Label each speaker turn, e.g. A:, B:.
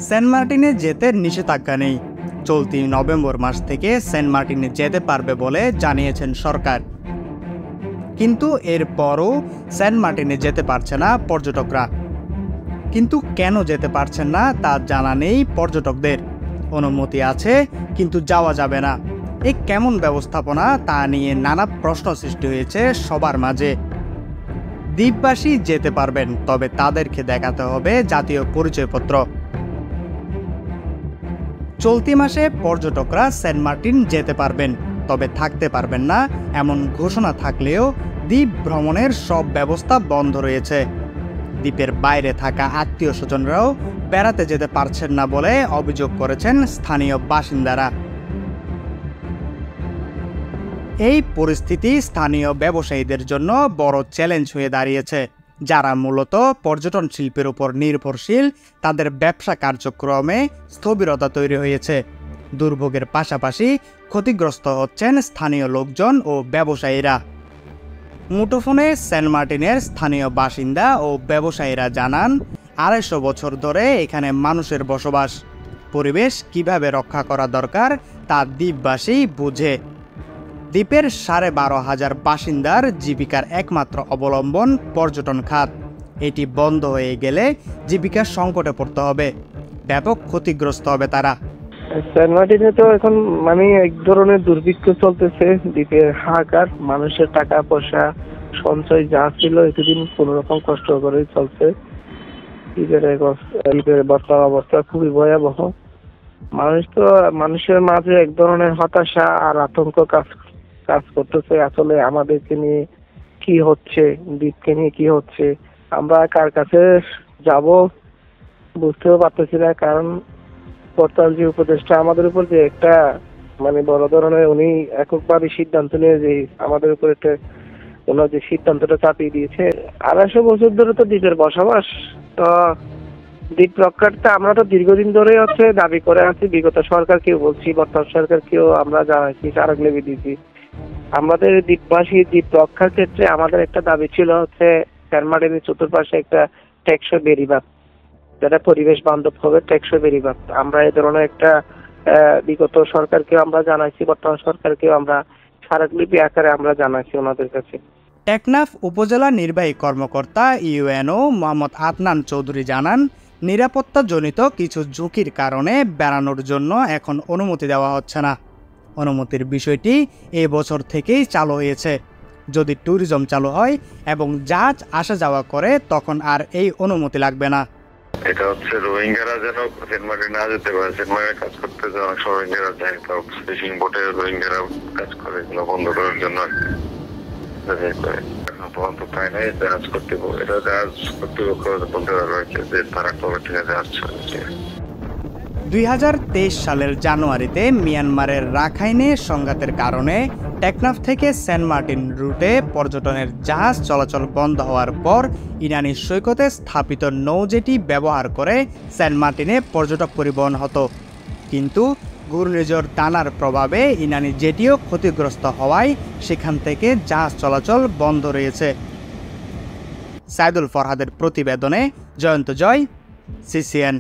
A: Saint মার্টিনে যেতে নিষেধাজ্ঞা নেই। চলতি নভেম্বর মাস থেকে সেন্ট মার্টিনে যেতে পারবে বলে জানিয়েছেন সরকার। কিন্তু এরপরও সেন্ট মার্টিনে যেতে পারছে না পর্যটকরা। কিন্তু কেন যেতে পারছেন না তা জানা নেই পর্যটকদের। অনুমতি আছে কিন্তু যাওয়া যাবে না। এই কেমন ব্যবস্থাপনা তা নিয়ে নানা প্রশ্ন সৃষ্টি হয়েছে সবার মাঝে। দ্বীপবাসী যেতে পারবেন, তবে তাদেরকে দেখাতে হবে জাতীয় পরিচয়পত্র। চলতি মাসে পর্যটকরা সেন্ট মার্টিন যেতে পারবেন, তবে থাকতে পারবেন না এমন ঘোষণা থাকলেও দ্বীপ ভ্রমণের সব ব্যবস্থা বন্ধ রয়েছে। দ্বীপের বাইরে থাকা আত্মীয় স্বজনরাও বেড়াতে যেতে পারছেন না বলে অভিযোগ করেছেন স্থানীয় বাসিন্দারা। এই পরিস্থিতি স্থানীয় ব্যবসায়ীদের জন্য বড় চ্যালেঞ্জ হয়ে দাঁড়িয়েছে। যারা মূলত পর্যটন শিল্পের উপর নির্ভরশীল, তাদের ব্যবসা কার্যক্রমে স্থবিরতা তৈরি হয়েছে। দুর্ভোগের পাশাপাশি ক্ষতিগ্রস্ত হচ্ছেন স্থানীয় লোকজন ও ব্যবসায়ীরা। মুঠোফোনে সেন্ট মার্টিনের স্থানীয় বাসিন্দা ও ব্যবসায়ীরা জানান, 250 বছর ধরে এখানে মানুষের বসবাস। পরিবেশ কিভাবে রক্ষা করা দরকার তা দ্বীপবাসী বুঝে। দ্বীপের 12,500 বাসিন্দার জীবিকার একমাত্র অবলম্বন পর্যটন খাত। এটি বন্ধ হয়ে গেলে জীবিকার সংকটে পড়তে হবে, ব্যাপক ক্ষতিগ্রস্ত হবে তারা।
B: সেন্ট মার্টিনে তো এখন এক ধরনের দুর্ভিক্ষ চলতেছে। দ্বীপের হাহাকার, মানুষের টাকা পয়সা সঞ্চয় যা ছিল এতদিন কোন রকম কষ্ট করে চলছে। দ্বীপের বর্তমান অবস্থা খুবই ভয়াবহ। মানুষের মাঝে এক ধরনের হতাশা আর আতঙ্ক কাজ করতেছে। আসলে আমাদেরকে নিয়ে কি হচ্ছে, দ্বীপকে নিয়ে কি হচ্ছে, আমরা কার কাছে যাব বুঝতেও পারতেছি না। কারণ বর্তমান যে উপদেষ্টা আমাদের উপর যে একটা বড় ধরনের উনি এককভাবে সিদ্ধান্ত নিয়ে যে আমাদের উপর একটা ওনার যে সিদ্ধান্তটা চাপিয়ে দিয়েছে। 250 বছর ধরে তো দ্বীপের বসবাস, তো দ্বীপ রক্ষার্থে আমরা তো দীর্ঘদিন ধরে দাবি করে আছি। বিগত সরকারকেও বলছি, বর্তমান সরকারকেও আমরা জানাইছি, স্মারকলিপি দিয়েছি। আমাদের দ্বীপবাসী দ্বীপ রক্ষার ক্ষেত্রে আমাদের একটা দাবি ছিল সেন্ট মার্টিনের চতুর্পাশে একটা টেকসই বেড়িবাঁধ, যেটা পরিবেশ বান্ধব হবে, টেকসই বেড়িবাঁধ। আমরা এই ধরনের একটা বিগত সরকারকেও আমরা জানাইছি, বর্তমান সরকারকেও আমরা স্মারকলিপি আকারে আমরা জানাইছি ওনাদের কাছে।
A: টেকনাফ উপজেলা নির্বাহী কর্মকর্তা ইউএনও মোহাম্মদ আদনান চৌধুরী জানান, নিরাপত্তাজনিত কিছু ঝুঁকির কারণে বেড়ানোর জন্য এখন অনুমতি দেওয়া হচ্ছে না। অনুমতির বিষয়টি এই বছর থেকেই চালু হয়েছে। যদি ট্যুরিজম চালু হয় এবং জাহাজ আসা যাওয়া করে, তখন আর এই অনুমতি লাগবে না।
C: এটা রোহিঙ্গারা যেন সেন্ট মার্টিন না যেতে পারে। সেন্ট মার্টিনে কাজ করতে অনেক সময় রোহিঙ্গারা যায়, তো ফিশিং বোটে রোহিঙ্গারা কাজ করে, এগুলো বন্ধ করার জন্য পায় নাই জাহাজ কর্তৃপক্ষ। এটা জাহাজ কর্তৃপক্ষ বলতে পারবে যে তারা কবে থেকে জাহাজ চলছে।
A: 2023 সালের জানুয়ারিতে মিয়ানমারের রাখাইনে সংঘাতের কারণে টেকনাফ থেকে সেন্ট মার্টিন রুটে পর্যটনের জাহাজ চলাচল বন্ধ হওয়ার পর ইরানি সৈকতে স্থাপিত নৌজেটি ব্যবহার করে সেন্ট মার্টিনে পর্যটক পরিবহন হতো। কিন্তু ঘূর্ণিঝড় টানার প্রভাবে ইরানি জেটিও ক্ষতিগ্রস্ত হওয়ায় সেখান থেকে জাহাজ চলাচল বন্ধ রয়েছে। সাইদুল ফরহাদের প্রতিবেদনে জয়ন্ত জয়, সিসিএন।